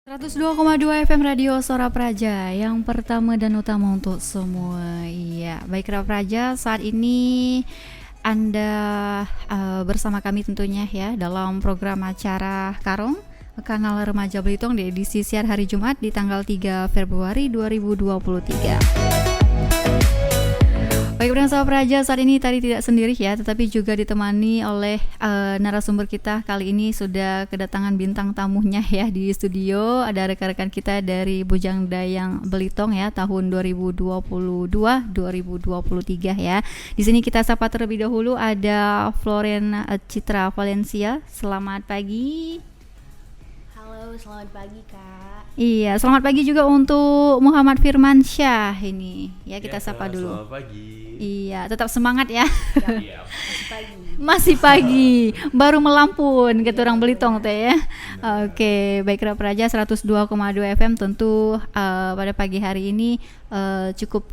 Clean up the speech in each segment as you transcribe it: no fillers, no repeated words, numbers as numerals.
102,2 FM Radio Suara Praja, yang pertama dan utama untuk semua. Iya, baik Suara Praja, saat ini Anda bersama kami tentunya ya dalam program acara Karong Kanal Remaja Belitung di edisi siar hari Jumat di tanggal 3 Februari 2023. Baik, bersama Praja saat ini tadi tidak sendiri ya, tetapi juga ditemani oleh narasumber kita. Kali ini sudah kedatangan bintang tamunya ya di studio. Ada rekan-rekan kita dari Bujang Dayang Belitung ya, tahun 2022-2023 ya. Di sini kita sapa terlebih dahulu ada Floren Citra Valencia. Selamat pagi. Halo, selamat pagi Kak. Iya, selamat pagi juga untuk Muhammad Firmansyah ini. Ya, kita sapa dulu. Selamat pagi. Iya, tetap semangat ya. Iya. Masih pagi. Masih pagi, baru melampun kata orang Belitung teh ya. Oke, baik Suara Praja 102,2 FM tentu pada pagi hari ini cukup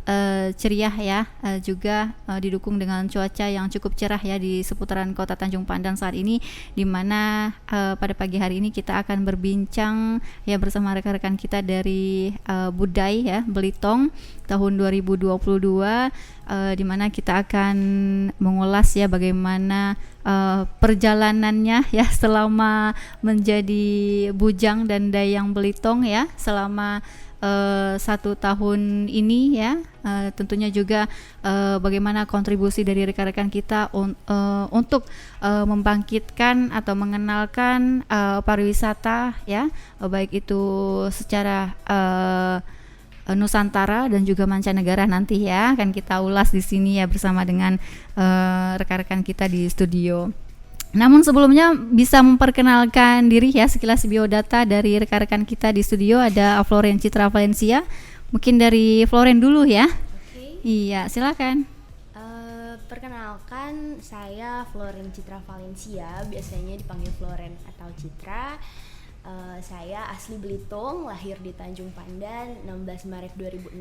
ceria ya, juga didukung dengan cuaca yang cukup cerah ya di seputaran Kota Tanjung Pandan saat ini, di mana pada pagi hari ini kita akan berbincang ya bersama rekan-rekan kita dari Budai ya Belitung tahun 2022, di mana kita akan mengulas ya bagaimana perjalanannya ya selama menjadi bujang dan dayang Belitung ya selama 1 tahun ini ya, tentunya juga bagaimana kontribusi dari rekan-rekan kita untuk membangkitkan atau mengenalkan pariwisata ya, baik itu secara Nusantara dan juga mancanegara nanti ya, akan kita ulas di sini ya bersama dengan rekan-rekan kita di studio. Namun sebelumnya bisa memperkenalkan diri ya, sekilas biodata dari rekan-rekan kita di studio. Ada Floren Citra Valencia. Mungkin dari Floren dulu ya. Oke. Iya, silakan. Perkenalkan, saya Floren Citra Valencia, biasanya dipanggil Floren atau Citra. Saya asli Belitung, lahir di Tanjung Pandan 16 Maret 2006.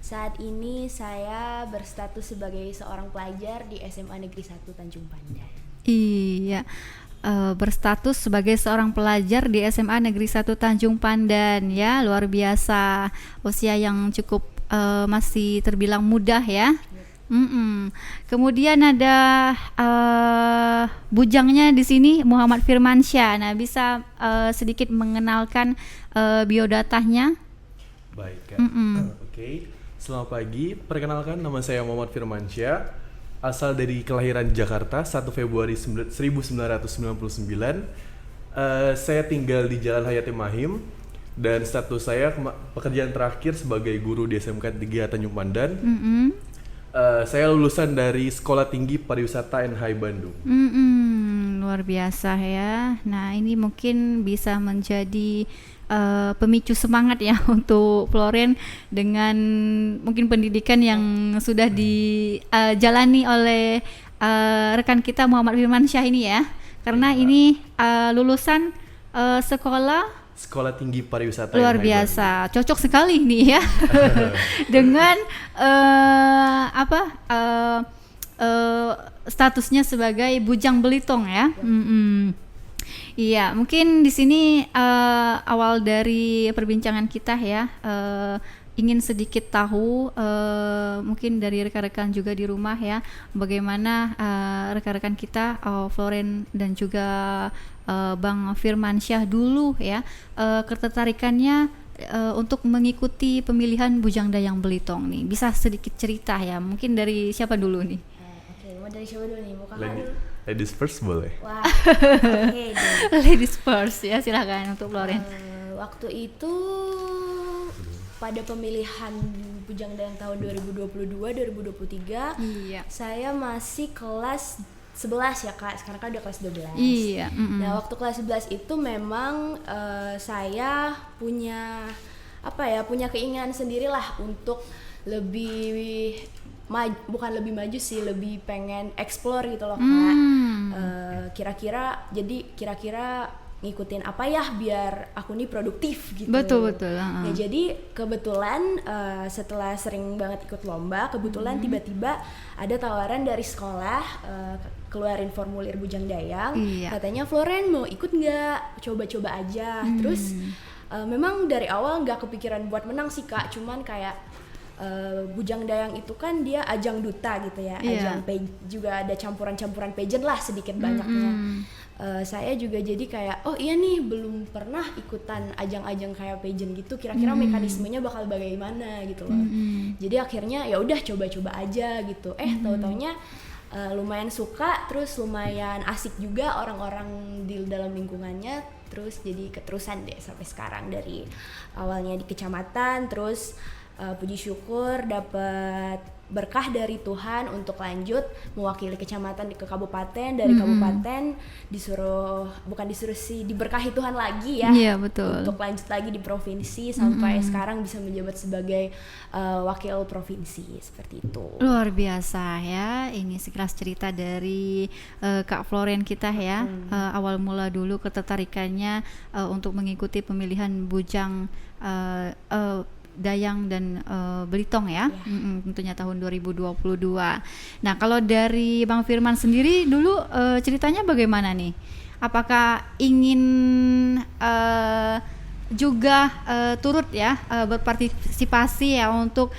Saat ini saya berstatus sebagai seorang pelajar di SMA Negeri 1 Tanjung Pandan. Iya, berstatus sebagai seorang pelajar di SMA Negeri 1 Tanjung Pandan ya, luar biasa. Usia yang cukup masih terbilang muda ya. Kemudian ada bujangnya di sini Muhammad Firmansyah. Nah, bisa sedikit mengenalkan biodatanya? Baik Kak. Oke. Selamat pagi. Perkenalkan, nama saya Muhammad Firmansyah. Asal dari kelahiran Jakarta 1 Februari 1999. Saya tinggal di Jalan Hayati Mahim dan status saya pekerjaan terakhir sebagai guru di SMK 3 Tanjung Pandan. Saya lulusan dari Sekolah Tinggi Pariwisata NHI Bandung. Luar biasa ya. Nah, ini mungkin bisa menjadi pemicu semangat ya untuk Floren dengan mungkin pendidikan yang sudah dijalani oleh rekan kita Muhammad Firmansyah ini ya. Karena ini lulusan Sekolah Tinggi Pariwisata luar NHI biasa, cocok sekali nih ya dengan statusnya sebagai bujang Belitung ya. Iya, mungkin di sini awal dari perbincangan kita ya, ingin sedikit tahu mungkin dari rekan-rekan juga di rumah ya, bagaimana rekan-rekan kita Floren dan juga Bang Firmansyah dulu ya, ketertarikannya untuk mengikuti pemilihan Bujang Dayang Belitung nih. Bisa sedikit cerita ya, mungkin dari siapa dulu nih? Oke, mau dari siapa dulu nih? Mau kakak dulu? Ladies first boleh? Wah, oke deh. Ladies first ya, silakan untuk Floren. Waktu itu pada pemilihan Bujang Dayang tahun 2022-2023, Iya. saya masih kelas 11 ya Kak, sekarang kan udah kelas 12. Iya. Nah, waktu kelas 11 itu memang saya punya punya keinginan sendirilah untuk lebih bukan lebih maju sih, lebih pengen explore gitu loh Kak. Kira-kira ngikutin apa ya biar aku nih produktif gitu. Betul. Nah, jadi kebetulan setelah sering banget ikut lomba, kebetulan tiba-tiba ada tawaran dari sekolah keluarin formulir Bujang Dayang. Katanya Floren mau ikut nggak? Coba-coba aja. Terus memang dari awal nggak kepikiran buat menang sih Kak, cuman kayak Bujang Dayang itu kan dia ajang duta gitu ya, ajang juga ada campuran-campuran pageant lah sedikit banyaknya. Saya juga jadi kayak oh iya nih belum pernah ikutan ajang-ajang kayak pageant gitu, kira-kira mekanismenya bakal bagaimana gitu loh. Jadi akhirnya ya udah coba-coba aja gitu. Tahu-taunya lumayan suka, terus lumayan asik juga orang-orang di dalam lingkungannya, terus jadi keterusan deh sampai sekarang, dari awalnya di kecamatan, terus puji syukur dapat berkah dari Tuhan untuk lanjut mewakili kecamatan ke kabupaten, dari kabupaten disuruh sih diberkahi Tuhan lagi ya. Iya, betul. Untuk lanjut lagi di provinsi sampai sekarang bisa menjabat sebagai wakil provinsi seperti itu. Luar biasa ya, ini sekilas cerita dari Kak Floren kita ya. Awal mula dulu ketertarikannya untuk mengikuti pemilihan Bujang Dayang dan Belitung ya, tentunya tahun 2022. Nah, kalau dari Bang Firman sendiri dulu ceritanya bagaimana nih? Apakah ingin juga turut ya berpartisipasi ya untuk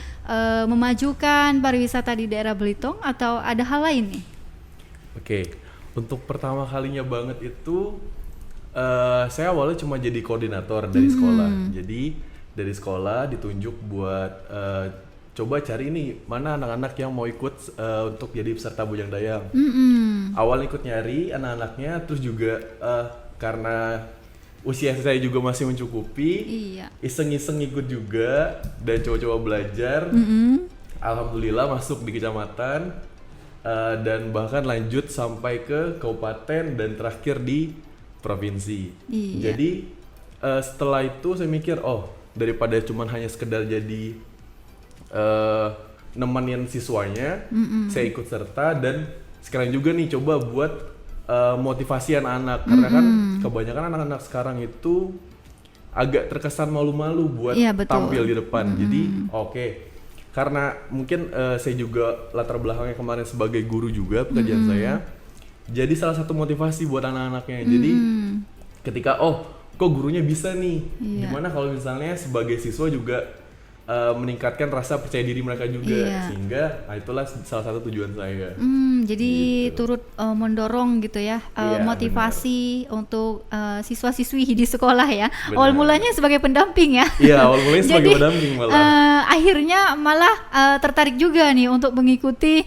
memajukan pariwisata di daerah Belitung, atau ada hal lain nih? Oke, untuk pertama kalinya banget itu saya awalnya cuma jadi koordinator dari sekolah. Jadi dari sekolah ditunjuk buat coba cari nih mana anak-anak yang mau ikut untuk jadi peserta Bujang Dayang. Awal ikut nyari anak-anaknya, terus juga karena usia saya juga masih mencukupi, iseng-iseng ikut juga dan coba-coba belajar. Alhamdulillah masuk di kecamatan dan bahkan lanjut sampai ke kabupaten dan terakhir di provinsi. Jadi setelah itu saya mikir daripada cuman hanya sekedar jadi nemenin siswanya, saya ikut serta dan sekarang juga nih coba buat motivasi anak-anak, karena kan kebanyakan anak-anak sekarang itu agak terkesan malu-malu buat tampil di depan. Jadi karena mungkin saya juga latar belakangnya kemarin sebagai guru juga pekerjaan saya, jadi salah satu motivasi buat anak-anaknya. Jadi ketika kok gurunya bisa nih, gimana kalau misalnya sebagai siswa juga meningkatkan rasa percaya diri mereka juga, sehingga itulah salah satu tujuan saya. Jadi gitu. Turut mendorong gitu ya, motivasi untuk siswa-siswi di sekolah ya. Benar. Awal mulanya sebagai pendamping ya. Iya, awal mulanya sebagai pendamping malah. Akhirnya malah tertarik juga nih untuk mengikuti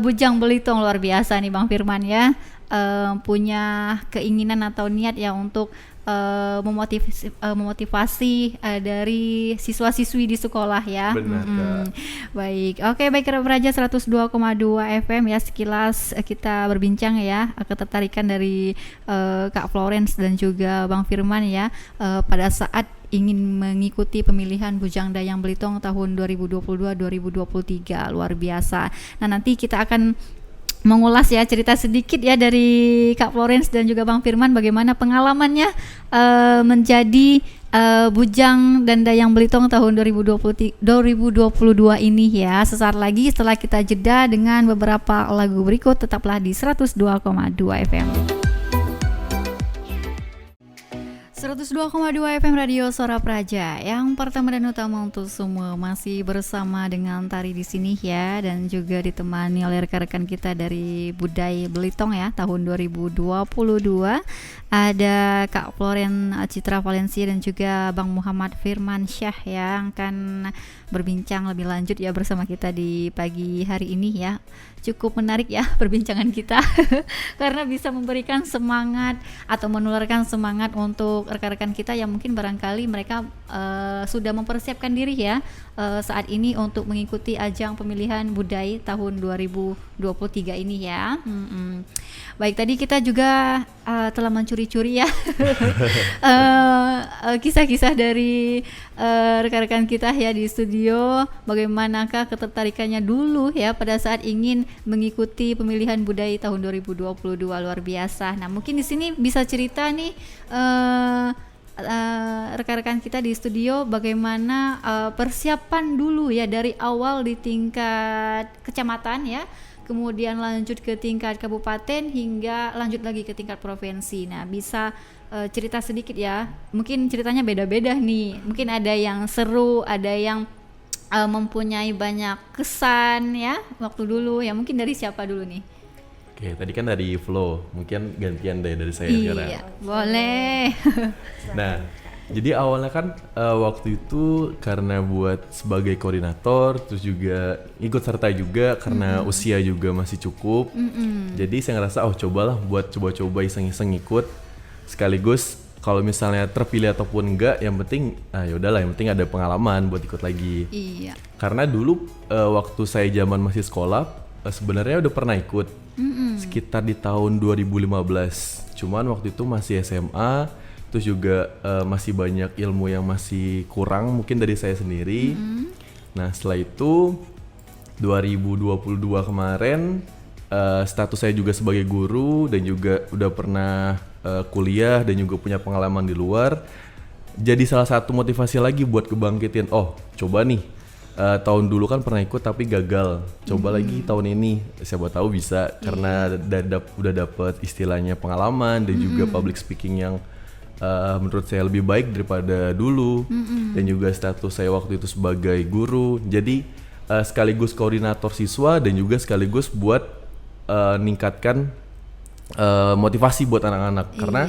Bujang Belitung. Luar biasa nih Bang Firman ya, punya keinginan atau niat ya untuk memotivasi dari siswa-siswi di sekolah ya. Benar, Baik, baik Raja 102,2 FM ya, sekilas kita berbincang ya ketertarikan dari Kak Florence dan juga Bang Firman ya pada saat ingin mengikuti pemilihan Bujang Dayang Belitung tahun 2022-2023. Luar biasa. Nah, nanti kita akan mengulas ya cerita sedikit ya dari Kak Florence dan juga Bang Firman bagaimana pengalamannya menjadi Bujang dan Dayang Belitung tahun 2022 ini ya. Sesaat lagi setelah kita jeda dengan beberapa lagu berikut, tetaplah di 102,2 FM. 102,2 FM Radio Suara Praja, yang pertama dan utama untuk semua, masih bersama dengan Tari di sini ya, dan juga ditemani oleh rekan-rekan kita dari Budaya Belitung ya tahun 2022. Ada Kak Floren Citra Valencia dan juga Bang Muhammad Firman Syah yang akan berbincang lebih lanjut ya bersama kita di pagi hari ini ya. Cukup menarik ya perbincangan kita karena bisa memberikan semangat atau menularkan semangat untuk rekan-rekan kita yang mungkin barangkali mereka sudah mempersiapkan diri ya saat ini untuk mengikuti ajang pemilihan budaya tahun 2022 2023 ini ya. Baik, tadi kita juga telah mencuri-curi ya kisah-kisah dari rekan-rekan kita ya di studio, bagaimanakah ketertarikannya dulu ya pada saat ingin mengikuti pemilihan budaya tahun 2022, luar biasa. Nah, mungkin di sini bisa cerita nih rekan-rekan kita di studio bagaimana persiapan dulu ya dari awal di tingkat kecamatan ya, kemudian lanjut ke tingkat kabupaten hingga lanjut lagi ke tingkat provinsi. Nah, bisa cerita sedikit ya, mungkin ceritanya beda-beda nih, mungkin ada yang seru, ada yang mempunyai banyak kesan ya waktu dulu ya. Mungkin dari siapa dulu nih? Oke, tadi kan dari Flo, mungkin gantian deh dari saya sekarang. Iya, boleh. Nah, jadi awalnya kan waktu itu karena buat sebagai koordinator, terus juga ikut serta juga karena usia juga masih cukup. Jadi saya ngerasa cobalah buat coba-coba iseng-iseng ikut. Sekaligus kalau misalnya terpilih ataupun enggak, yang penting ya udahlah, yang penting ada pengalaman buat ikut lagi. Iya. Karena dulu waktu saya zaman masih sekolah sebenarnya udah pernah ikut sekitar di tahun 2015. Cuman waktu itu masih SMA. Terus juga masih banyak ilmu yang masih kurang mungkin dari saya sendiri. Nah, setelah itu 2022 kemarin status saya juga sebagai guru dan juga udah pernah kuliah dan juga punya pengalaman di luar. Jadi salah satu motivasi lagi buat kebangkitin, coba nih tahun dulu kan pernah ikut tapi gagal. Coba lagi tahun ini, siapa tahu bisa karena udah dapet istilahnya pengalaman dan juga public speaking yang menurut saya lebih baik daripada dulu. Dan juga status saya waktu itu sebagai guru, jadi sekaligus koordinator siswa dan juga sekaligus buat ningkatkan motivasi buat anak-anak. Karena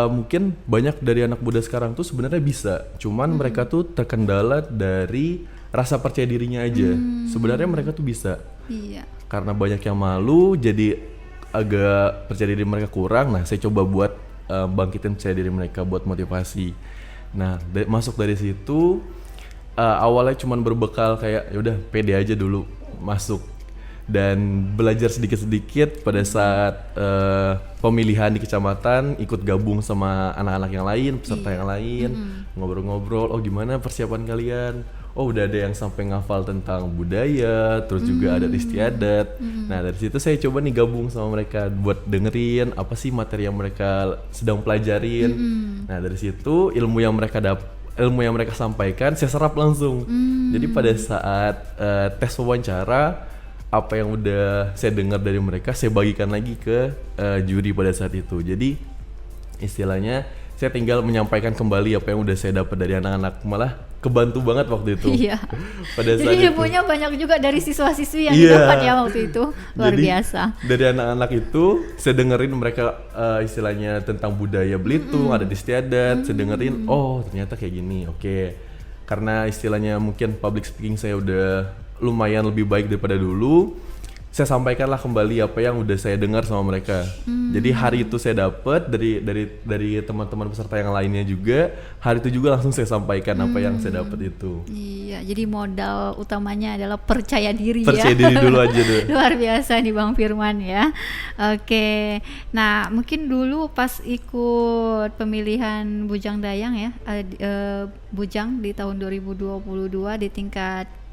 mungkin banyak dari anak muda sekarang tuh sebenarnya bisa, cuman mereka tuh terkendala dari rasa percaya dirinya aja. Sebenarnya mereka tuh bisa, karena banyak yang malu jadi agak percaya diri mereka kurang. Nah, saya coba buat bangkitin percaya diri mereka buat motivasi. Nah, masuk dari situ awalnya cuman berbekal kayak yaudah pede aja dulu masuk dan belajar sedikit-sedikit pada saat pemilihan di kecamatan, ikut gabung sama anak-anak yang lain, peserta yang lain, ngobrol-ngobrol, gimana persiapan kalian? Udah ada yang sampai ngafal tentang budaya, terus juga adat istiadat. Nah, dari situ saya coba nih gabung sama mereka buat dengerin apa sih materi yang mereka sedang pelajarin. Nah, dari situ ilmu yang mereka sampaikan saya serap langsung. Jadi pada saat tes wawancara, apa yang udah saya dengar dari mereka saya bagikan lagi ke juri pada saat itu. Jadi istilahnya saya tinggal menyampaikan kembali apa yang udah saya dapat dari anak-anak. Malah kebantu banget waktu itu. Iya. Pada saat jadi ilmunya banyak juga dari siswa-siswi yang didapat ya waktu itu. Luar biasa. Dari anak-anak itu saya dengerin mereka istilahnya tentang budaya Belitung, adat istiadat. Saya dengerin, ternyata kayak gini. Oke. Karena istilahnya mungkin public speaking saya udah lumayan lebih baik daripada dulu, saya sampaikanlah kembali apa yang udah saya dengar sama mereka. Jadi hari itu saya dapat dari teman-teman peserta yang lainnya juga, hari itu juga langsung saya sampaikan apa yang saya dapat itu. Iya, jadi modal utamanya adalah percaya diri. Percaya diri dulu aja deh. Luar biasa nih Bang Firman ya. Oke, nah mungkin dulu pas ikut pemilihan Bujang Dayang ya, Bujang di tahun 2022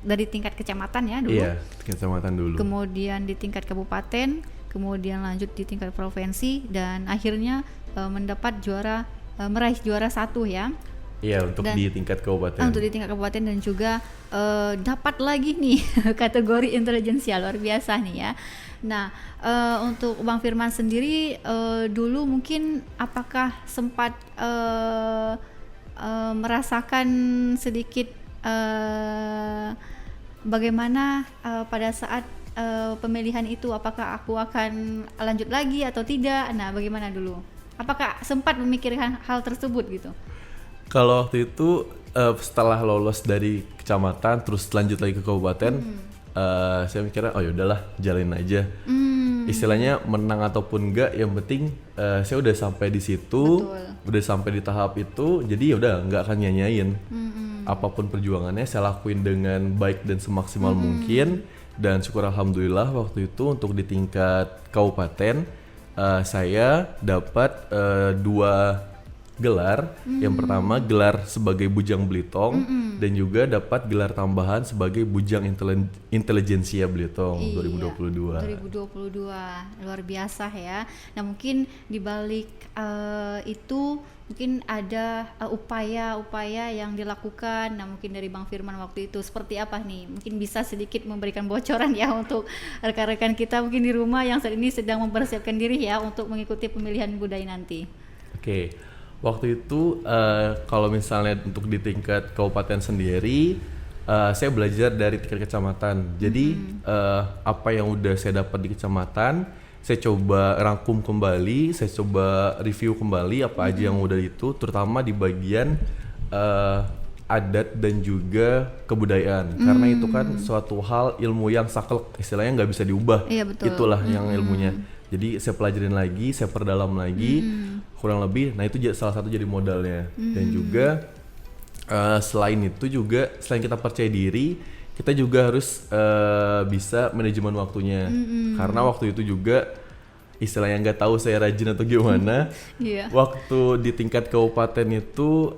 dari tingkat kecamatan ya dulu. Iya, kecamatan dulu. Kemudian di tingkat kabupaten, kemudian lanjut di tingkat provinsi dan akhirnya meraih juara 1 ya. Iya, untuk di tingkat kabupaten. Untuk di tingkat kabupaten dan juga dapat lagi nih kategori intelijensial, luar biasa nih ya. Nah, untuk Bang Firman sendiri dulu mungkin apakah sempat merasakan sedikit bagaimana pada saat pemilihan itu, apakah aku akan lanjut lagi atau tidak? Nah, bagaimana dulu? Apakah sempat memikirkan hal tersebut gitu? Kalau waktu itu setelah lolos dari kecamatan terus lanjut lagi ke kabupaten, saya mikirnya yaudahlah jalanin aja. Istilahnya menang ataupun enggak, yang penting saya udah sampai di situ. Betul. Udah sampai di tahap itu, jadi yaudah nggak akan nyanyain. Apapun perjuangannya saya lakuin dengan baik dan semaksimal mungkin. Dan syukur alhamdulillah waktu itu untuk di tingkat kabupaten saya dapat 2 gelar. Yang pertama gelar sebagai Bujang Belitung dan juga dapat gelar tambahan sebagai Bujang Intelijensia Belitung 2022. 2022 luar biasa ya. Nah mungkin dibalik itu mungkin ada upaya-upaya yang dilakukan. Nah mungkin dari Bang Firman waktu itu seperti apa nih? Mungkin bisa sedikit memberikan bocoran ya untuk rekan-rekan kita mungkin di rumah yang saat ini sedang mempersiapkan diri ya untuk mengikuti pemilihan budaya nanti. Oke. Waktu itu kalau misalnya untuk di tingkat kabupaten sendiri saya belajar dari tingkat kecamatan. Jadi apa yang udah saya dapat di kecamatan saya coba rangkum kembali, saya coba review kembali apa aja yang udah itu, terutama di bagian adat dan juga kebudayaan. Karena itu kan suatu hal ilmu yang saklek, istilahnya nggak bisa diubah. Iya, betul. Itulah yang ilmunya. Jadi saya pelajarin lagi, saya perdalam lagi, kurang lebih. Nah itu salah satu jadi modalnya. Dan juga selain itu juga, selain kita percaya diri, kita juga harus bisa manajemen waktunya. Karena waktu itu juga istilahnya nggak tahu saya rajin atau gimana. Waktu di tingkat kabupaten itu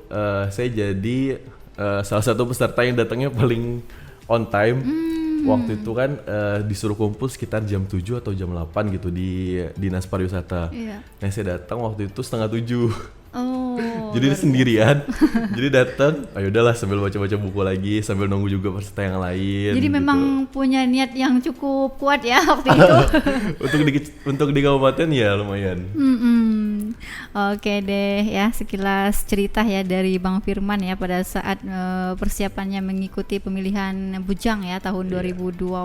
saya jadi salah satu peserta yang datangnya paling on time. Waktu itu kan disuruh kumpul sekitar jam 7 atau jam 8 gitu di Dinas Pariwisata. Nah saya datang waktu itu 6:30. Jadi sendirian. Jadi datang, ayo udahlah sambil baca-baca buku lagi, sambil nunggu juga peserta yang lain. Jadi gitu. memang punya niat yang cukup kuat ya waktu itu. untuk di kabupaten ya lumayan. Oke deh ya, sekilas cerita ya dari Bang Firman ya pada saat persiapannya mengikuti pemilihan Bujang ya tahun 2022.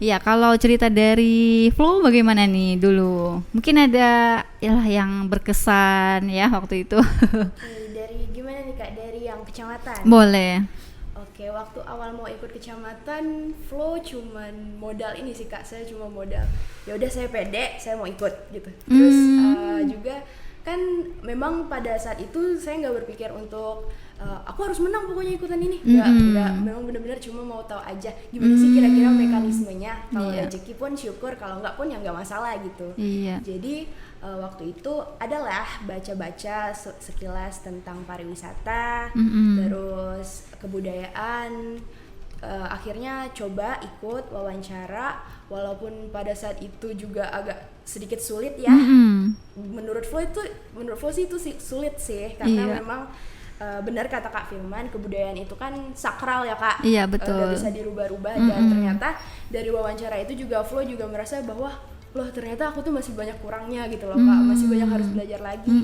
Ya, kalau cerita dari Flo bagaimana nih dulu? Mungkin ada yang berkesan ya waktu itu. Dari gimana nih Kak? Dari yang kecamatan? Boleh. Oke, waktu awal mau ikut kecamatan, Flo cuman modal ini sih Kak. Saya cuma modal, ya udah saya pede, saya mau ikut gitu. Terus juga kan memang pada saat itu saya nggak berpikir untuk aku harus menang pokoknya ikutan ini. Enggak, memang benar-benar cuma mau tahu aja gimana sih kira-kira mekanismenya. Kalau rezeki pun syukur, kalau enggak pun ya nggak masalah gitu. Jadi waktu itu adalah baca-baca sekilas tentang pariwisata, terus kebudayaan. Akhirnya coba ikut wawancara, walaupun pada saat itu juga agak sedikit sulit ya. Menurut Flo sih itu sulit sih, karena memang benar kata Kak Firman, kebudayaan itu kan sakral ya Kak. Iya betul. Gak bisa dirubah-rubah. Dan ternyata dari wawancara itu juga Flo juga merasa bahwa loh ternyata aku tuh masih banyak kurangnya gitu loh Kak, masih banyak harus belajar lagi.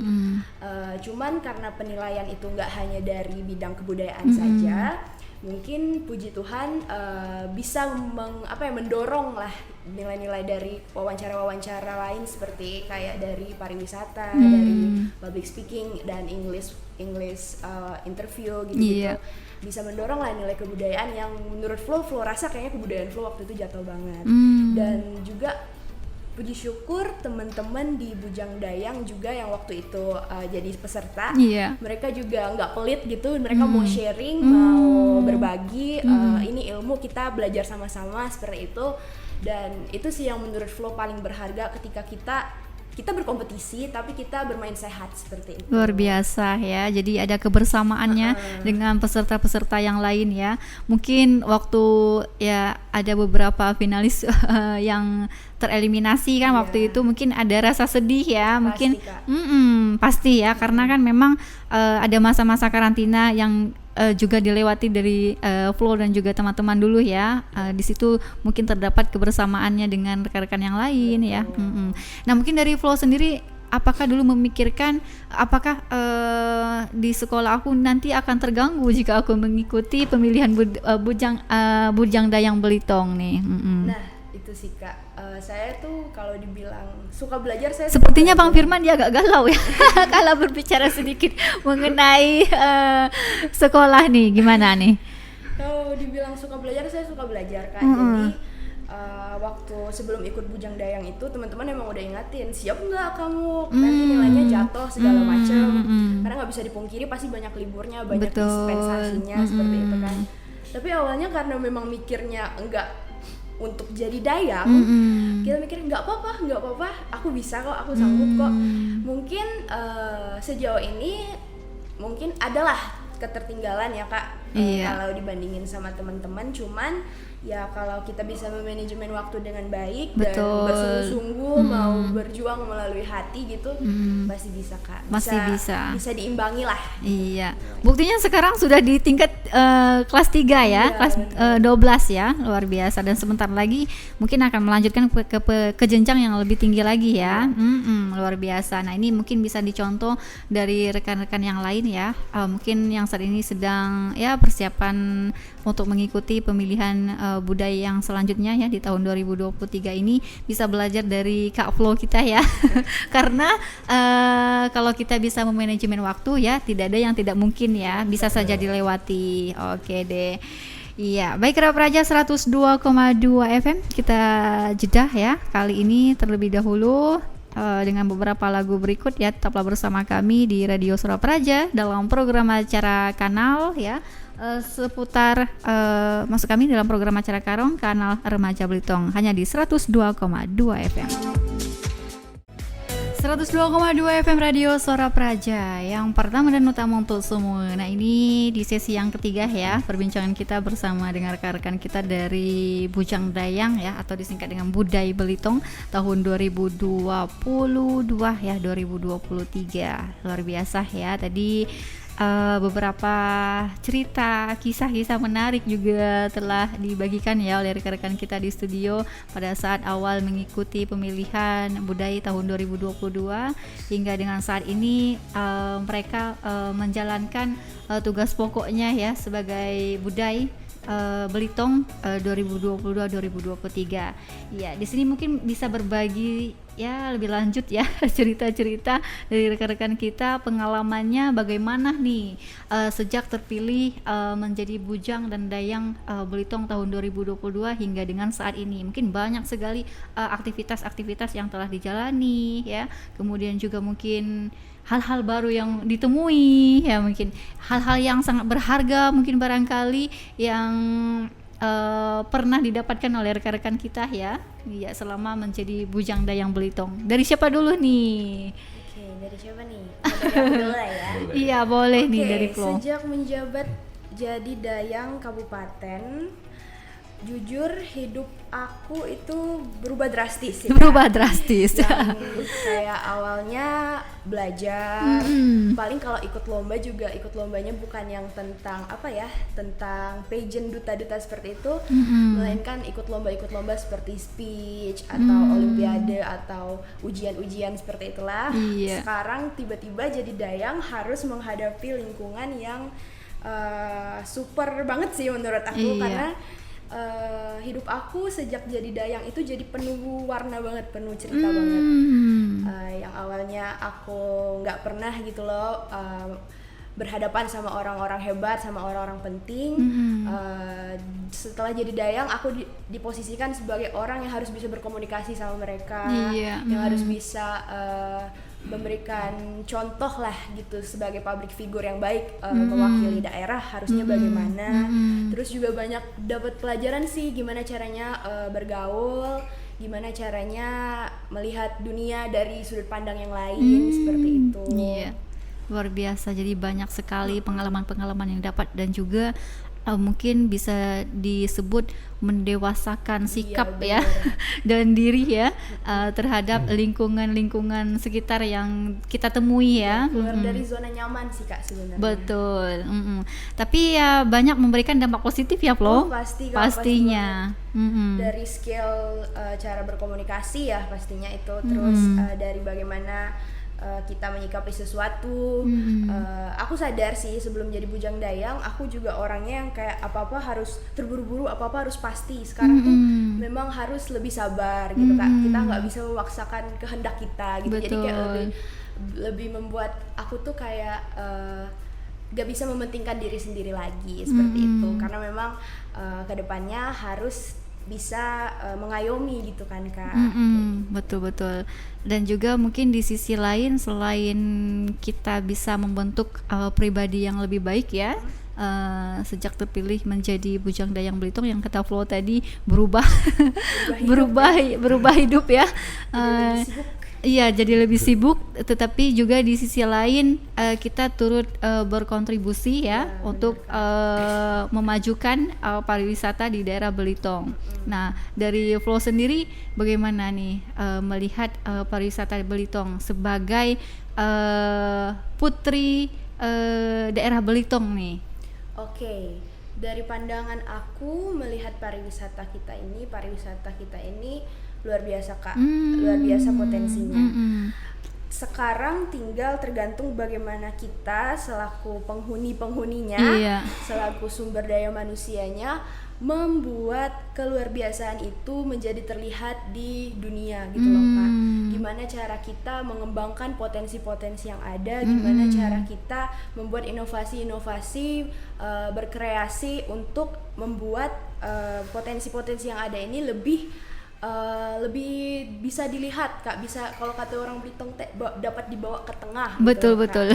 Cuman karena penilaian itu nggak hanya dari bidang kebudayaan saja, mungkin puji Tuhan bisa mendorong lah nilai-nilai dari wawancara-wawancara lain seperti kayak dari pariwisata, dari public speaking dan English interview gitu-gitu. Bisa mendorong lah nilai kebudayaan yang menurut Flo rasa kayaknya kebudayaan Flo waktu itu jatuh banget. Dan juga puji syukur teman-teman di Bujang Dayang juga yang waktu itu jadi peserta, mereka juga nggak pelit gitu, mereka mau sharing, mau berbagi, ini ilmu kita belajar sama-sama seperti itu. Dan itu sih yang menurut Flo paling berharga ketika kita berkompetisi tapi kita bermain sehat seperti itu. Luar biasa ya. Jadi ada kebersamaannya dengan peserta-peserta yang lain ya. Mungkin waktu ya ada beberapa finalis yang tereliminasi kan waktu itu mungkin ada rasa sedih ya. Mungkin pasti ya, karena kan memang ada masa-masa karantina yang juga dilewati dari Flo dan juga teman-teman dulu ya. Di situ mungkin terdapat kebersamaannya dengan rekan-rekan yang lain ya. Nah mungkin dari Flo sendiri, apakah dulu memikirkan apakah di sekolah aku nanti akan terganggu jika aku mengikuti pemilihan Bujang Dayang Belitung nih? Nah itu sih Kak, saya tuh kalau dibilang suka belajar, saya sepertinya Bang Firman dia agak galau ya kalau berbicara sedikit mengenai sekolah nih, gimana nih? Kalau dibilang suka belajar, saya suka belajar Kak. Jadi waktu sebelum ikut Bujang Dayang itu teman-teman emang udah ingatin, siap nggak kamu nanti nilainya jatuh segala macam, karena nggak bisa dipungkiri pasti banyak liburnya, banyak dispensasinya seperti itu kan. Tapi awalnya karena memang mikirnya enggak untuk jadi dayang, kita mikir nggak apa-apa, aku bisa kok, aku sanggup kok. Mungkin sejauh ini mungkin adalah ketertinggalan ya Kak, kalau dibandingin sama teman-teman. Cuman ya kalau kita bisa memanajemen waktu dengan baik dan bersungguh-sungguh mau berjuang melalui hati gitu, pasti bisa Kak. Bisa diimbangi lah. Iya. Buktinya sekarang sudah di tingkat kelas 3 ya, kelas 12 ya, luar biasa. Dan sebentar lagi mungkin akan melanjutkan ke jenjang yang lebih tinggi lagi ya. Luar biasa. Nah, ini mungkin bisa dicontoh dari rekan-rekan yang lain ya. Mungkin yang saat ini sedang ya persiapan untuk mengikuti pemilihan budaya yang selanjutnya ya di tahun 2023 ini, bisa belajar dari Kak Flo kita ya. Karena kalau kita bisa memanajemen waktu ya, tidak ada yang tidak mungkin ya, bisa saja dilewati. Oke deh. Iya, baik Kera Praja 102,2 FM, kita jeda ya kali ini terlebih dahulu dengan beberapa lagu berikut ya. Tetaplah bersama kami di Radio Suara Praja dalam program acara Kanal ya, seputar masuk kami dalam program acara Karong Kanal Remaja Belitung, hanya di 102,2 FM. 102,2 FM Radio Suara Praja, yang pertama dan utama untuk semua. Nah, ini di sesi yang ketiga ya, perbincangan kita bersama dengan rekan-rekan kita dari Bujang Dayang ya, atau disingkat dengan Budai Belitung tahun 2022 ya, 2023. Luar biasa ya, tadi beberapa cerita, kisah-kisah menarik juga telah dibagikan ya oleh rekan-rekan kita di studio pada saat awal mengikuti pemilihan budaya tahun 2022 hingga dengan saat ini mereka menjalankan tugas pokoknya ya sebagai budaya Belitung 2022-2023. Ya, di sini mungkin bisa berbagi ya lebih lanjut ya cerita-cerita dari rekan-rekan kita, pengalamannya bagaimana nih sejak terpilih menjadi bujang dan dayang Belitung tahun 2022 hingga dengan saat ini. Mungkin banyak sekali aktivitas-aktivitas yang telah dijalani ya. Kemudian juga mungkin hal-hal baru yang ditemui ya, mungkin hal-hal yang sangat berharga mungkin barangkali yang pernah didapatkan oleh rekan-rekan kita ya selama menjadi bujang dayang Belitung. Dari siapa dulu nih? Oke, dari siapa nih? Dari aku dulu ya. Iya, boleh nih dari Flo. Sejak menjabat jadi dayang kabupaten, jujur hidup aku itu berubah drastis ya. Yang kayak awalnya belajar, paling kalau ikut lomba juga ikut lombanya bukan yang tentang tentang pageant duta-duta seperti itu, melainkan ikut lomba seperti speech atau olimpiade atau ujian-ujian seperti itulah. Sekarang tiba-tiba jadi dayang harus menghadapi lingkungan yang super banget sih menurut aku, karena hidup aku sejak jadi dayang itu jadi penuh warna banget, penuh cerita banget. Yang awalnya aku nggak pernah gitu loh berhadapan sama orang-orang hebat, sama orang-orang penting. Setelah jadi dayang aku diposisikan sebagai orang yang harus bisa berkomunikasi sama mereka, yang harus bisa memberikan contoh lah gitu sebagai public figure yang baik, mewakili daerah harusnya bagaimana. Terus juga banyak dapat pelajaran sih gimana caranya bergaul, gimana caranya melihat dunia dari sudut pandang yang lain, seperti itu. Luar biasa, jadi banyak sekali pengalaman-pengalaman yang dapat dan juga mungkin bisa disebut mendewasakan sikap ya dan diri ya terhadap lingkungan sekitar yang kita temui ya. Keluar dari zona nyaman sih Kak sebenarnya. Betul. Tapi ya banyak memberikan dampak positif ya Flo. Pastinya. Dari skill cara berkomunikasi ya pastinya itu, terus dari bagaimana kita menyikapi sesuatu. Aku sadar sih sebelum jadi bujang dayang aku juga orangnya yang kayak apa-apa harus terburu-buru, apa-apa harus pasti. Sekarang tuh memang harus lebih sabar gitu Kak. Kita nggak bisa memaksakan kehendak kita gitu. Jadi kayak lebih membuat aku tuh kayak gak bisa mementingkan diri sendiri lagi seperti itu, karena memang kedepannya harus bisa mengayomi gitu kan Kak. Betul. Dan juga mungkin di sisi lain, selain kita bisa membentuk pribadi yang lebih baik ya, sejak terpilih menjadi Bujang Dayang Belitung yang kata Flo tadi berubah berubah hidup ya. Jadi lebih sibuk. Iya, jadi lebih sibuk, tetapi juga di sisi lain kita turut berkontribusi ya untuk memajukan pariwisata di daerah Belitung. Nah, dari Flo sendiri bagaimana nih melihat pariwisata Belitung sebagai putri daerah Belitung nih? Oke, dari pandangan aku melihat pariwisata kita ini luar biasa Kak, luar biasa potensinya. Sekarang tinggal tergantung bagaimana kita selaku penghuninya, selaku sumber daya manusianya membuat keluarbiasaan itu menjadi terlihat di dunia gitu loh Kak. Gimana cara kita mengembangkan potensi-potensi yang ada, gimana cara kita membuat inovasi-inovasi, berkreasi untuk membuat potensi-potensi yang ada ini lebih bisa dilihat Kak, bisa kalau kata orang Belitung teh dapat dibawa ke tengah. Betul gitu, betul.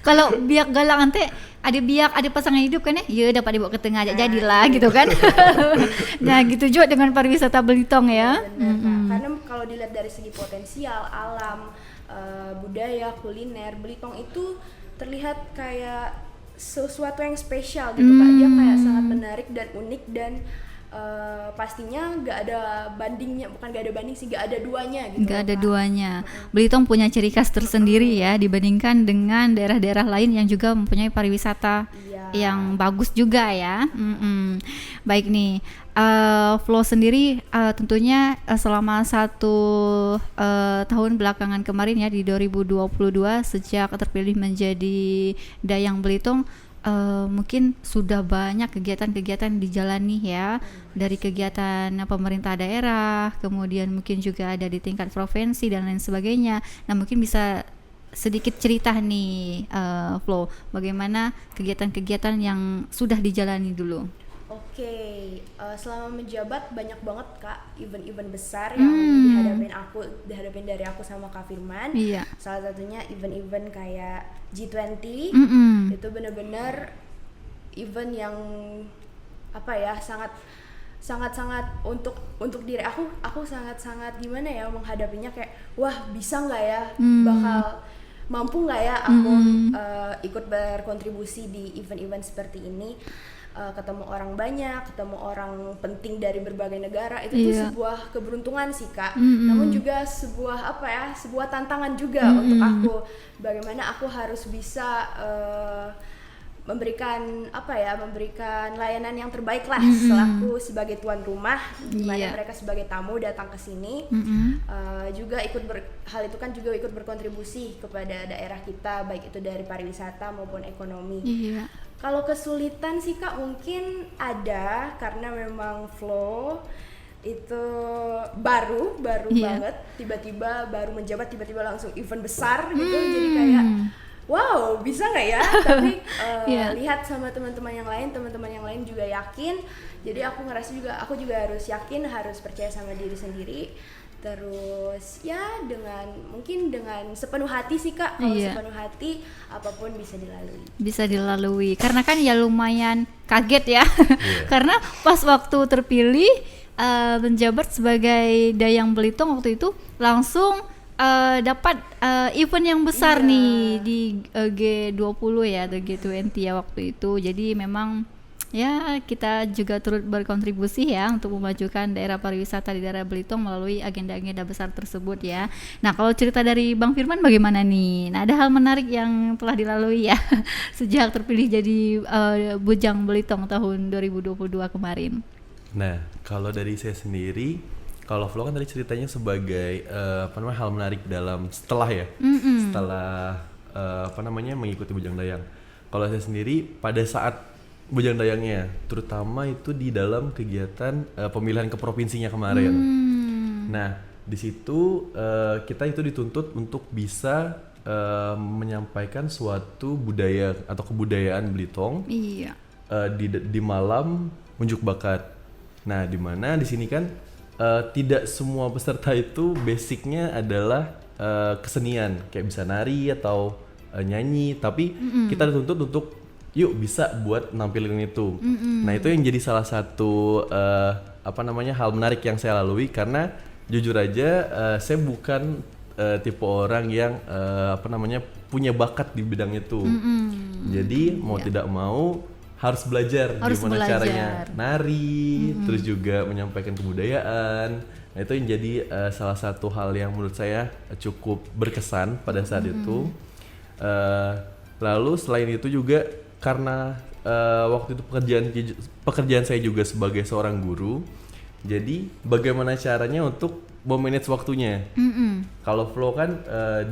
Kalau biak galangan teh ada pasangan hidup kan ya dapat dibawa ke tengah aja jadilah gitu kan. Nah gitu juga dengan pariwisata Belitung ya. Benar, Kak. Karena kalau dilihat dari segi potensial alam, budaya, kuliner, Belitung itu terlihat kayak sesuatu yang spesial gitu Kak. Dia kayak sangat menarik dan unik dan pastinya nggak ada banding sih, nggak ada duanya gitu. Nggak ada duanya. Belitung punya ciri khas tersendiri ya dibandingkan dengan daerah-daerah lain yang juga mempunyai pariwisata yang bagus juga ya. Baik nih, Flo sendiri tentunya selama 1 tahun belakangan kemarin ya di 2022 sejak terpilih menjadi Dayang Belitung, mungkin sudah banyak kegiatan-kegiatan dijalani ya, dari kegiatan pemerintah daerah, kemudian mungkin juga ada di tingkat provinsi dan lain sebagainya. Nah mungkin bisa sedikit cerita nih Flo, bagaimana kegiatan-kegiatan yang sudah dijalani dulu? Oke, selama menjabat banyak banget Kak event-event besar yang dihadapin dari aku sama Kak Firman. Salah satunya event-event kayak G20. Itu benar-benar event yang sangat untuk diri aku sangat gimana ya menghadapinya, kayak wah bisa nggak ya, bakal mampu nggak ya aku ikut berkontribusi di event-event seperti ini. Ketemu orang banyak, ketemu orang penting dari berbagai negara, itu tuh sebuah keberuntungan sih Kak. Namun juga sebuah tantangan juga untuk aku. Bagaimana aku harus bisa memberikan layanan yang terbaik lah selaku sebagai tuan rumah, di mana mereka sebagai tamu datang ke sini. Juga hal itu kan juga ikut berkontribusi kepada daerah kita, baik itu dari pariwisata maupun ekonomi. Kalau kesulitan sih Kak mungkin ada, karena memang Flo itu baru banget, tiba-tiba baru menjabat, tiba-tiba langsung event besar gitu. Jadi kayak wow, bisa nggak ya? Tapi lihat sama teman-teman yang lain juga yakin. Jadi aku ngerasa juga aku harus yakin, harus percaya sama diri sendiri. Terus ya mungkin dengan sepenuh hati sih Kak. Kalau sepenuh hati apapun bisa dilalui. Karena kan ya lumayan kaget ya. Karena pas waktu terpilih menjabat sebagai Dayang Belitung waktu itu langsung dapat event yang besar nih di G20 ya, atau G20 ya waktu itu. Jadi memang ya kita juga turut berkontribusi ya untuk memajukan daerah pariwisata di daerah Belitung melalui agenda-agenda besar tersebut ya. Nah kalau cerita dari Bang Firman bagaimana nih? Nah ada hal menarik yang telah dilalui ya sejak terpilih jadi Bujang Belitung tahun 2022 kemarin. Nah kalau dari saya sendiri, kalau Flo kan tadi ceritanya sebagai hal menarik setelah mengikuti Bujang Dayang. Kalau saya sendiri pada saat Bujang Dayangnya, terutama itu di dalam kegiatan pemilihan ke provinsinya kemarin. Nah, di situ kita itu dituntut untuk bisa menyampaikan suatu budaya atau kebudayaan Belitung di malam unjuk bakat. Nah, di mana di sini kan tidak semua peserta itu basicnya adalah kesenian, kayak bisa nari atau nyanyi, tapi kita dituntut untuk yuk bisa buat nampilin itu. Nah itu yang jadi salah satu hal menarik yang saya lalui, karena jujur aja saya bukan tipe orang yang punya bakat di bidang itu. Jadi mau tidak mau harus belajar gimana caranya nari, terus juga menyampaikan kebudayaan. Nah itu yang jadi salah satu hal yang menurut saya cukup berkesan pada saat itu. Lalu selain itu juga karena waktu itu pekerjaan saya juga sebagai seorang guru, jadi bagaimana caranya untuk memanage waktunya. Kalau flow kan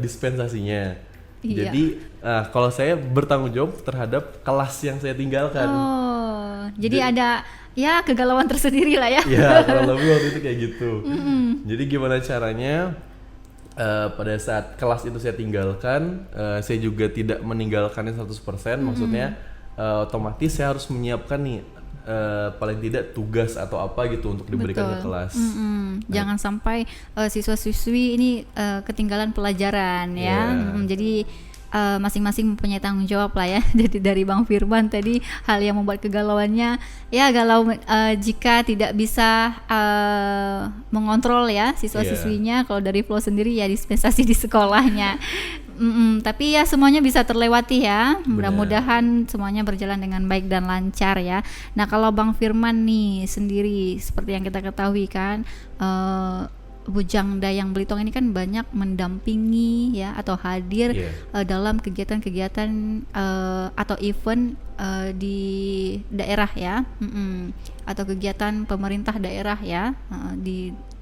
dispensasinya. Iya. Jadi kalau saya bertanggung jawab terhadap kelas yang saya tinggalkan. Oh, jadi ada ya kegalauan tersendiri lah ya. Ya, kalau lebih waktu itu kayak gitu. Jadi gimana caranya pada saat kelas itu saya tinggalkan, saya juga tidak meninggalkannya 100%. Maksudnya otomatis saya harus menyiapkan nih paling tidak tugas atau apa gitu untuk diberikan ke kelas. Jangan sampai siswa-siswi ini ketinggalan pelajaran ya. Jadi masing-masing mempunyai tanggung jawab lah ya. Jadi dari Bang Firman tadi, hal yang membuat kegalauannya ya galau jika tidak bisa mengontrol ya siswa-siswinya. Kalau dari Flow sendiri ya dispensasi di sekolahnya. Tapi ya semuanya bisa terlewati ya. Mudah-mudahan semuanya berjalan dengan baik dan lancar ya. Nah kalau Bang Firman nih sendiri, seperti yang kita ketahui kan, Bujang Dayang Belitung ini kan banyak mendampingi ya atau hadir dalam kegiatan-kegiatan atau event di daerah ya, atau kegiatan pemerintah daerah ya,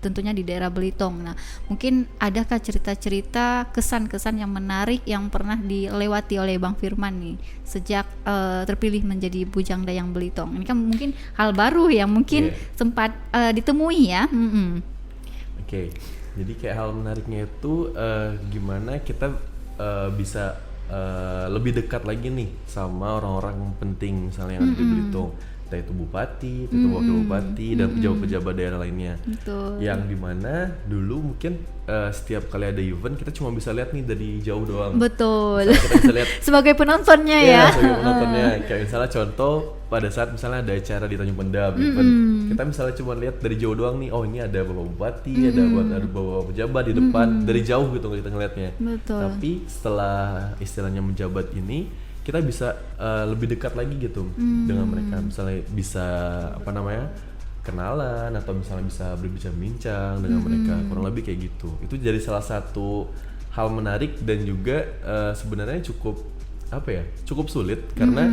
tentunya di daerah Belitung. Nah, mungkin adakah cerita-cerita kesan-kesan yang menarik yang pernah dilewati oleh Bang Firman nih sejak terpilih menjadi Bujang Dayang Belitung? Ini kan mungkin hal baru yang mungkin sempat ditemui ya. Oke, jadi kayak hal menariknya itu gimana kita bisa lebih dekat lagi nih sama orang-orang penting misalnya yang ada di Belitung. Entah itu bupati, itu wakil bupati, dan pejabat-pejabat daerah lainnya. Betul. Yang dimana dulu mungkin setiap kali ada event kita cuma bisa lihat nih dari jauh doang. Betul. Misalnya kita bisa lihat sebagai penontonnya ya. Sebagai penontonnya. Kayak misalnya contoh pada saat misalnya ada acara di Tanjung Pendam, event, kita misalnya cuma lihat dari jauh doang nih, oh ini ada bapak bupati, ada bapak pejabat di depan, dari jauh gitu kita ngelihatnya. Betul. Tapi setelah istilahnya menjabat ini, kita bisa lebih dekat lagi gitu dengan mereka, misalnya bisa kenalan atau misalnya bisa berbincang-bincang dengan mereka, kurang lebih kayak gitu. Itu jadi salah satu hal menarik dan juga sebenarnya cukup sulit karena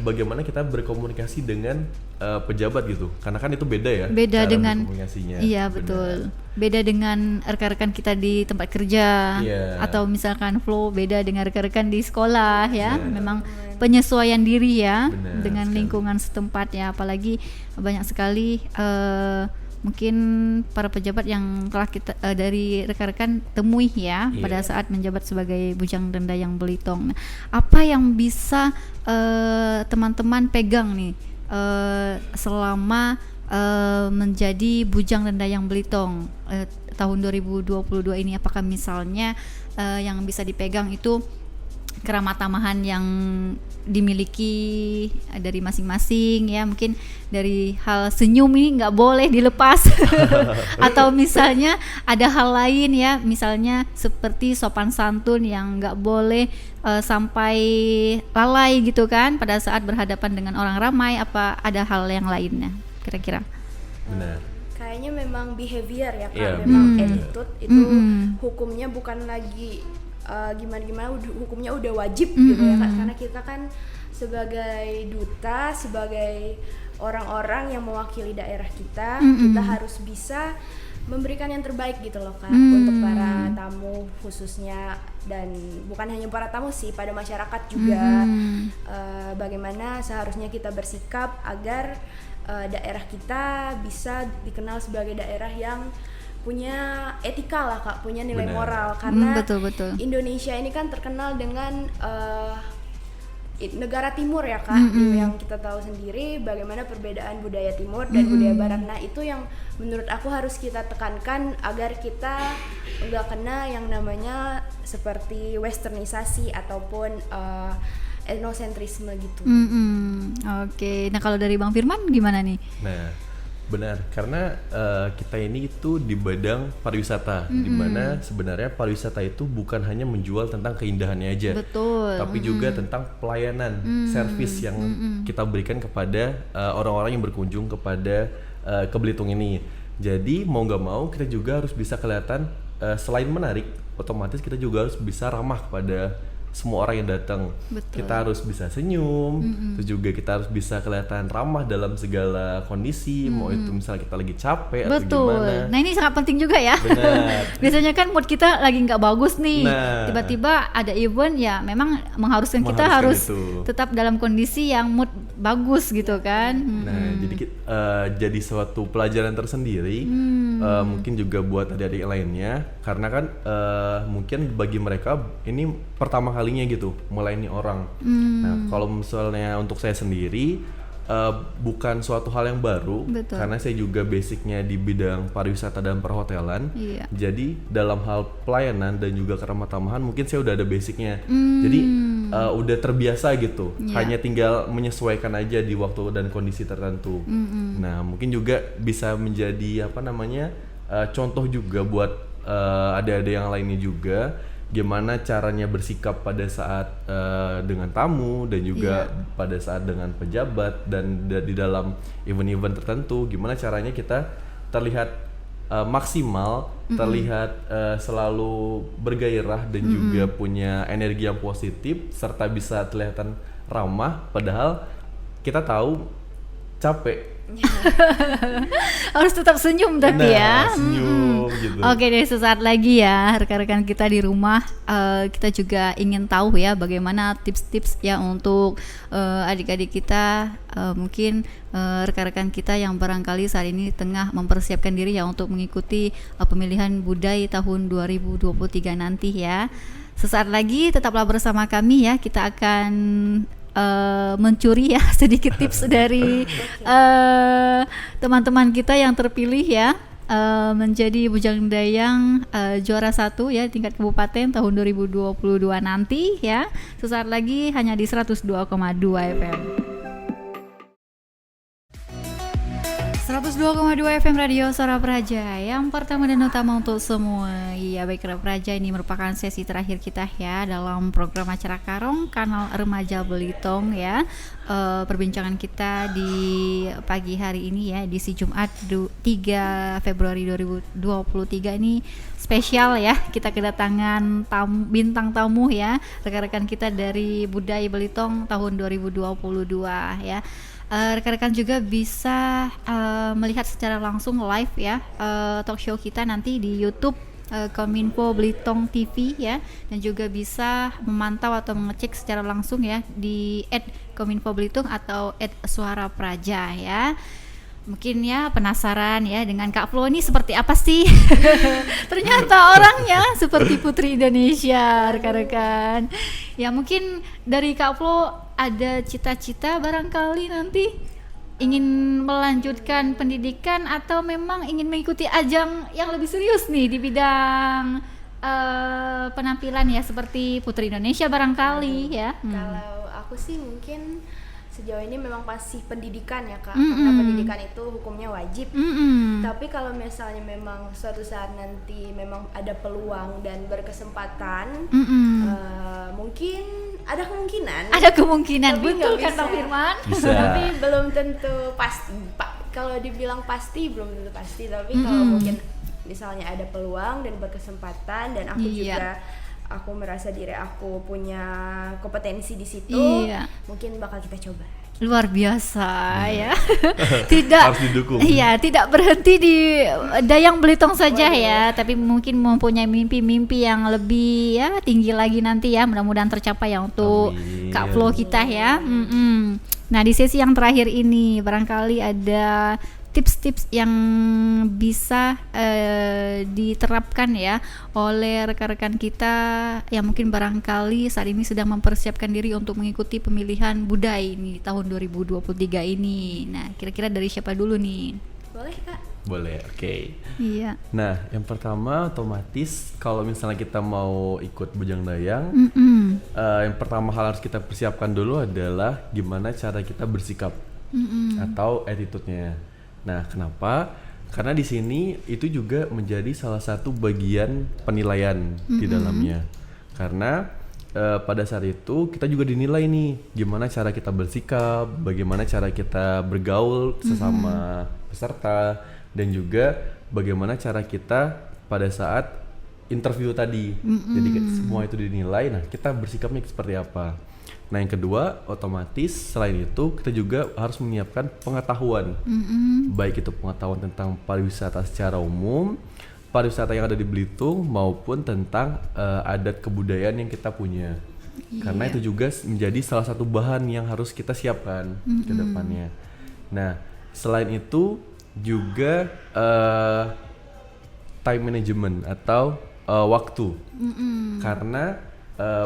bagaimana kita berkomunikasi dengan pejabat gitu, karena kan itu beda ya. Beda dengan komunikasinya. Iya betul. Beda dengan rekan-rekan kita di tempat kerja, atau misalkan Flow beda dengan rekan-rekan di sekolah ya. Memang penyesuaian diri ya dengan lingkungan setempat ya. Apalagi banyak sekali mungkin para pejabat yang telah kita dari rekan-rekan temui ya pada saat menjabat sebagai Bujang Dayang Belitung. Nah, apa yang bisa teman-teman pegang nih selama menjadi Bujang Dayang Belitung tahun 2022 ini? Apakah misalnya yang bisa dipegang itu keramah tamahan yang dimiliki dari masing-masing ya, mungkin dari hal senyum ini nggak boleh dilepas atau misalnya ada hal lain ya, misalnya seperti sopan santun yang nggak boleh sampai lalai gitu kan pada saat berhadapan dengan orang ramai. Apa ada hal yang lainnya kira-kira? Benar. Kayaknya memang behavior ya Kak, memang attitude itu hukumnya bukan lagi gimana-gimana, hukumnya udah wajib gitu ya Kak, karena kita kan sebagai duta, sebagai orang-orang yang mewakili daerah kita, kita harus bisa memberikan yang terbaik gitu loh Kak, untuk para tamu khususnya, dan bukan hanya para tamu sih, pada masyarakat juga. Bagaimana seharusnya kita bersikap agar daerah kita bisa dikenal sebagai daerah yang punya etika lah Kak, punya nilai moral, karena betul. Indonesia ini kan terkenal dengan negara timur ya Kak, yang kita tahu sendiri bagaimana perbedaan budaya timur dan budaya barat. Nah itu yang menurut aku harus kita tekankan agar kita nggak kena yang namanya seperti westernisasi ataupun etnosentrisme gitu. Oke. Nah kalau dari Bang Firman gimana nih? Nah, benar, karena kita ini itu di bidang pariwisata, di mana sebenarnya pariwisata itu bukan hanya menjual tentang keindahannya aja, Betul. tapi juga tentang pelayanan, servis yang kita berikan kepada orang-orang yang berkunjung kepada ke Belitung ini. Jadi mau nggak mau kita juga harus bisa kelihatan selain menarik, otomatis kita juga harus bisa ramah kepada semua orang yang datang. Betul. Kita harus bisa senyum, terus juga kita harus bisa kelihatan ramah dalam segala kondisi, mau itu misalnya kita lagi capek atau Betul. gimana. Nah ini sangat penting juga ya. Benar. Biasanya kan mood kita lagi nggak bagus nih. Nah. Tiba-tiba ada event ya, memang mengharuskan kita harus itu. tetap dalam kondisi yang mood bagus gitu kan. Nah, jadi suatu pelajaran tersendiri, mungkin juga buat adik-adik lainnya, karena kan mungkin bagi mereka ini pertama kalinya gitu melayani orang. Nah, kalau misalnya untuk saya sendiri bukan suatu hal yang baru. Betul. Karena saya juga basicnya di bidang pariwisata dan perhotelan. Iya. Jadi dalam hal pelayanan dan juga keramah tamahan mungkin saya udah ada basicnya. Jadi udah terbiasa gitu. Iya. Hanya tinggal menyesuaikan aja di waktu dan kondisi tertentu. Nah, mungkin juga bisa menjadi contoh juga buat adik-adik yang lainnya juga, gimana caranya bersikap pada saat dengan tamu dan juga pada saat dengan pejabat dan di dalam event-event tertentu, gimana caranya kita terlihat maksimal, terlihat selalu bergairah dan juga punya energi yang positif serta bisa kelihatan ramah, padahal kita tahu capek. Harus tetap senyum tapi ya. Senyum gitu. Oke deh, sesaat lagi ya rekan-rekan kita di rumah, kita juga ingin tahu ya bagaimana tips-tips ya untuk adik-adik kita, mungkin rekan-rekan kita yang barangkali saat ini tengah mempersiapkan diri ya untuk mengikuti pemilihan Budai tahun 2023 nanti ya. Sesaat lagi tetaplah bersama kami ya, kita akan mencuri ya sedikit tips dari teman-teman kita yang terpilih ya menjadi Bujang Dayang juara 1 ya tingkat kabupaten tahun 2022 nanti ya. Sesaat lagi hanya di 102,2 FM. 102,2 FM Radio Suara Praja, yang pertama dan utama untuk semua. Iya, baik Suara Praja, ini merupakan sesi terakhir kita ya dalam program acara Karong Kanal Remaja Belitung ya. Perbincangan kita di pagi hari ini ya, di si Jumat 3 Februari 2023 ini spesial ya. Kita kedatangan bintang tamu ya, rekan-rekan kita dari Budai Belitung tahun 2022 ya. Rekan-rekan juga bisa melihat secara langsung live ya talk show kita nanti di YouTube Kominfo Belitung TV ya, dan juga bisa memantau atau mengecek secara langsung ya di @Kominfo Belitung atau @Suara Praja ya. Mungkin ya penasaran ya dengan Kak Flo ini seperti apa sih? Ternyata orangnya seperti Putri Indonesia, rekan-rekan. Ya mungkin dari Kak Flo ada cita-cita barangkali nanti ingin melanjutkan pendidikan atau memang ingin mengikuti ajang yang lebih serius nih di bidang penampilan ya seperti Putri Indonesia barangkali ya. Kalau aku sih mungkin sejauh ini memang masih pendidikan ya Kak, karena pendidikan itu hukumnya wajib. Tapi kalau misalnya memang suatu saat nanti memang ada peluang dan berkesempatan, mungkin ada kemungkinan, Betul nggak kan bisa. Bang Firman? Bisa. Tapi belum tentu pasti. Kalau dibilang pasti belum tentu pasti, tapi kalau mungkin misalnya ada peluang dan berkesempatan dan aku juga aku merasa diri aku punya kompetensi di situ, mungkin bakal kita coba. Luar biasa ya. Tidak harus didukung. Iya, tidak berhenti di Dayang Belitung saja ya, tapi mungkin mempunyai mimpi-mimpi yang lebih ya tinggi lagi nanti ya, mudah-mudahan tercapai ya untuk Kak Flo kita ya. Nah, di sesi yang terakhir ini barangkali ada tips-tips yang bisa diterapkan ya oleh rekan-rekan kita yang mungkin barangkali saat ini sedang mempersiapkan diri untuk mengikuti pemilihan Budai ini tahun 2023 ini. Nah, kira-kira dari siapa dulu nih? Boleh Kak? Boleh, oke. Iya. Nah, yang pertama otomatis kalau misalnya kita mau ikut Bujang Dayang, yang pertama hal harus kita persiapkan dulu adalah gimana cara kita bersikap atau attitude-nya. Nah, kenapa? Karena di sini itu juga menjadi salah satu bagian penilaian di dalamnya. Karena pada saat itu kita juga dinilai nih gimana cara kita bersikap, bagaimana cara kita bergaul sesama peserta, dan juga bagaimana cara kita pada saat interview tadi. Jadi semua itu dinilai, nah kita bersikapnya seperti apa. Nah yang kedua, otomatis selain itu kita juga harus menyiapkan pengetahuan. Baik itu pengetahuan tentang pariwisata secara umum, pariwisata yang ada di Belitung, maupun tentang adat kebudayaan yang kita punya. Karena itu juga menjadi salah satu bahan yang harus kita siapkan ke depannya. Nah selain itu juga time management atau waktu. Karena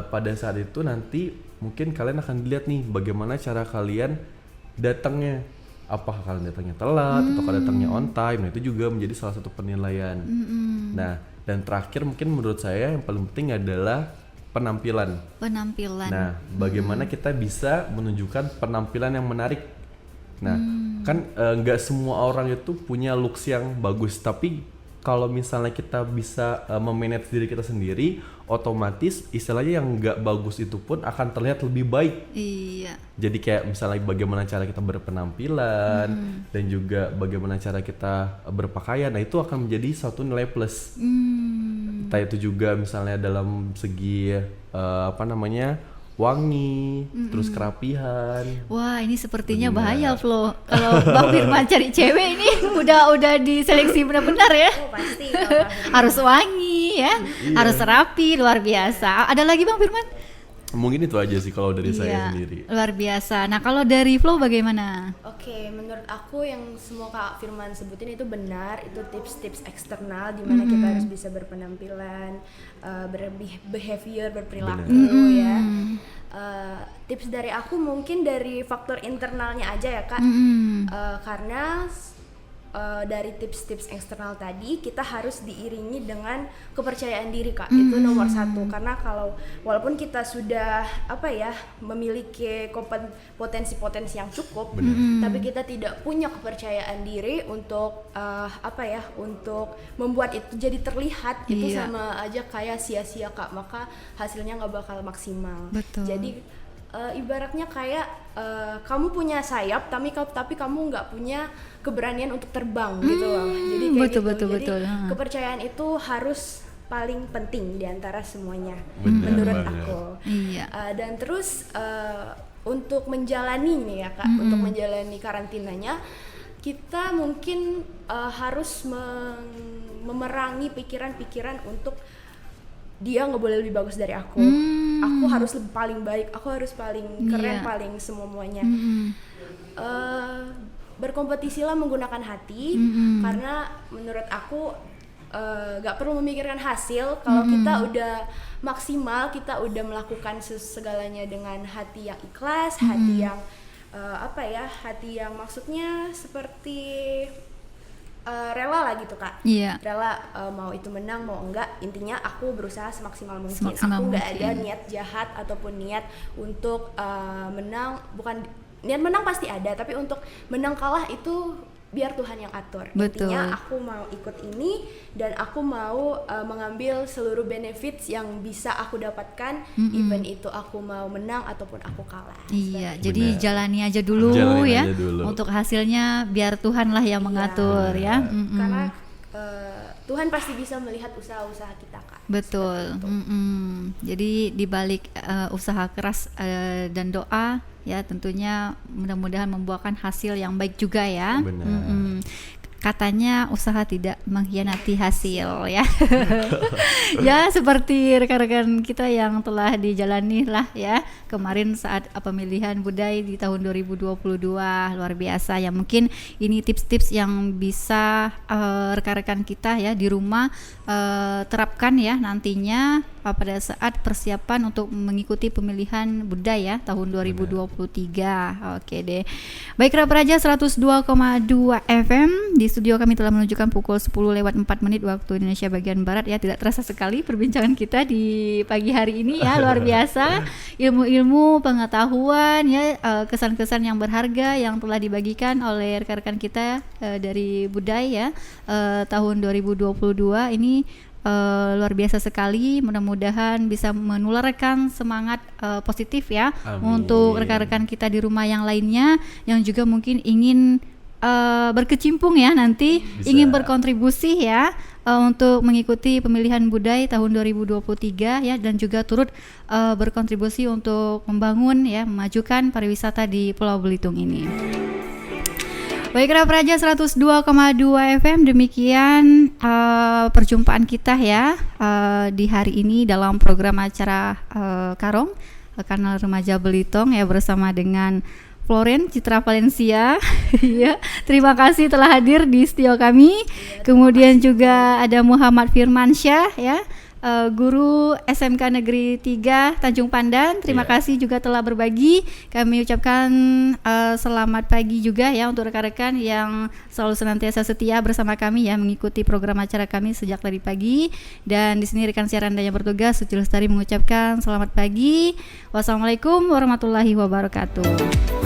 pada saat itu nanti mungkin kalian akan dilihat nih bagaimana cara kalian datangnya. Apakah kalian datangnya telat atau kalian datangnya on time. Nah itu juga menjadi salah satu penilaian. Nah dan terakhir mungkin menurut saya yang paling penting adalah penampilan. Nah bagaimana kita bisa menunjukkan penampilan yang menarik. Nah kan nggak semua orang itu punya looks yang bagus, tapi kalau misalnya kita bisa memanage diri kita sendiri, otomatis istilahnya yang nggak bagus itu pun akan terlihat lebih baik. Iya. Jadi kayak misalnya bagaimana cara kita berpenampilan dan juga bagaimana cara kita berpakaian, nah itu akan menjadi suatu nilai plus. Entah itu juga misalnya dalam segi wangi, terus kerapihan. Wah, ini sepertinya bahaya, Flo. Kalau Bang Firman cari cewek ini udah diseleksi benar-benar ya. Oh, pasti. Kalau Bang Firman. Harus wangi ya, harus rapi, luar biasa. Ada lagi Bang Firman? Mungkin itu aja sih kalau dari saya sendiri. Luar biasa. Nah, kalau dari Flo bagaimana? Oke, menurut aku yang semua Kak Firman sebutin itu benar, itu tips-tips eksternal di mana kita harus bisa berpenampilan, behavior, berperilaku ya. Tips dari aku mungkin dari faktor internalnya aja ya Kak, karena dari tips-tips eksternal tadi kita harus diiringi dengan kepercayaan diri Kak. Itu nomor satu, karena kalau walaupun kita sudah memiliki potensi-potensi yang cukup, tapi kita tidak punya kepercayaan diri untuk untuk membuat itu jadi terlihat, itu sama aja kayak sia-sia Kak, maka hasilnya nggak bakal maksimal. Betul. Jadi ibaratnya kayak kamu punya sayap tapi kamu nggak punya keberanian untuk terbang gitu loh. Jadi kayak betul. Kepercayaan itu harus paling penting di antara semuanya. Benar menurut banget. aku. Iya. Dan terus untuk menjalani nih ya Kak, untuk menjalani karantinanya kita mungkin harus memerangi pikiran-pikiran untuk dia nggak boleh lebih bagus dari aku. Aku harus lebih paling baik, aku harus paling keren, paling semuanya. Berkompetisilah menggunakan hati, karena menurut aku nggak perlu memikirkan hasil. Kalau kita udah maksimal, kita udah melakukan segalanya dengan hati yang ikhlas, hati yang hati yang maksudnya seperti rela lah gitu Kak. Iya. Rela mau itu menang mau enggak, intinya aku berusaha semaksimal mungkin. Semaksimal Aku nggak mungkin. ada niat jahat ataupun niat untuk menang. Bukan niat menang pasti ada, tapi untuk menang kalah itu biar Tuhan yang atur. Betul. Intinya aku mau ikut ini dan aku mau mengambil seluruh benefits yang bisa aku dapatkan, even itu aku mau menang ataupun aku kalah. Iya, Seperti jadi Benar. jalani aja dulu Jalanin ya. aja dulu. Untuk hasilnya biar Tuhan lah yang mengatur ya. Karena Tuhan pasti bisa melihat usaha-usaha kita Kak. Betul. Jadi dibalik usaha keras dan doa ya, tentunya mudah-mudahan membuahkan hasil yang baik juga ya. Benar. Katanya usaha tidak mengkhianati hasil ya. Ya seperti rekan-rekan kita yang telah dijalani lah ya kemarin saat pemilihan Budai di tahun 2022, luar biasa ya. Mungkin ini tips-tips yang bisa rekan-rekan kita ya di rumah terapkan ya nantinya pada saat persiapan untuk mengikuti pemilihan budaya tahun 2023. Oke deh. Baik Rapraja 102,2 FM, di studio kami telah menunjukkan pukul 10:04 waktu Indonesia bagian barat ya. Tidak terasa sekali perbincangan kita di pagi hari ini ya, luar biasa. Ilmu-ilmu, pengetahuan ya, kesan-kesan yang berharga yang telah dibagikan oleh rekan-rekan kita dari budaya tahun 2022 ini luar biasa sekali. Mudah-mudahan bisa menularkan semangat positif ya. Amin. Untuk rekan-rekan kita di rumah yang lainnya yang juga mungkin ingin berkecimpung ya nanti, bisa ingin berkontribusi ya untuk mengikuti pemilihan budaya tahun 2023 ya, dan juga turut berkontribusi untuk membangun ya, memajukan pariwisata di Pulau Belitung ini. Baik Rapraja 102,2 FM, demikian perjumpaan kita ya di hari ini dalam program acara Karong Kanal Remaja Belitung ya, bersama dengan Floren Citra Valencia. Ya, terima kasih telah hadir di studio kami. Kemudian juga ada Muhammad Firmansyah ya, guru SMK Negeri 3 Tanjung Pandan. Terima kasih juga telah berbagi. Kami ucapkan selamat pagi juga ya untuk rekan-rekan yang selalu senantiasa setia bersama kami ya, mengikuti program acara kami sejak tadi pagi. Dan di sini rekan siaran Anda yang bertugas Suci Lestari mengucapkan selamat pagi. Wassalamualaikum warahmatullahi wabarakatuh.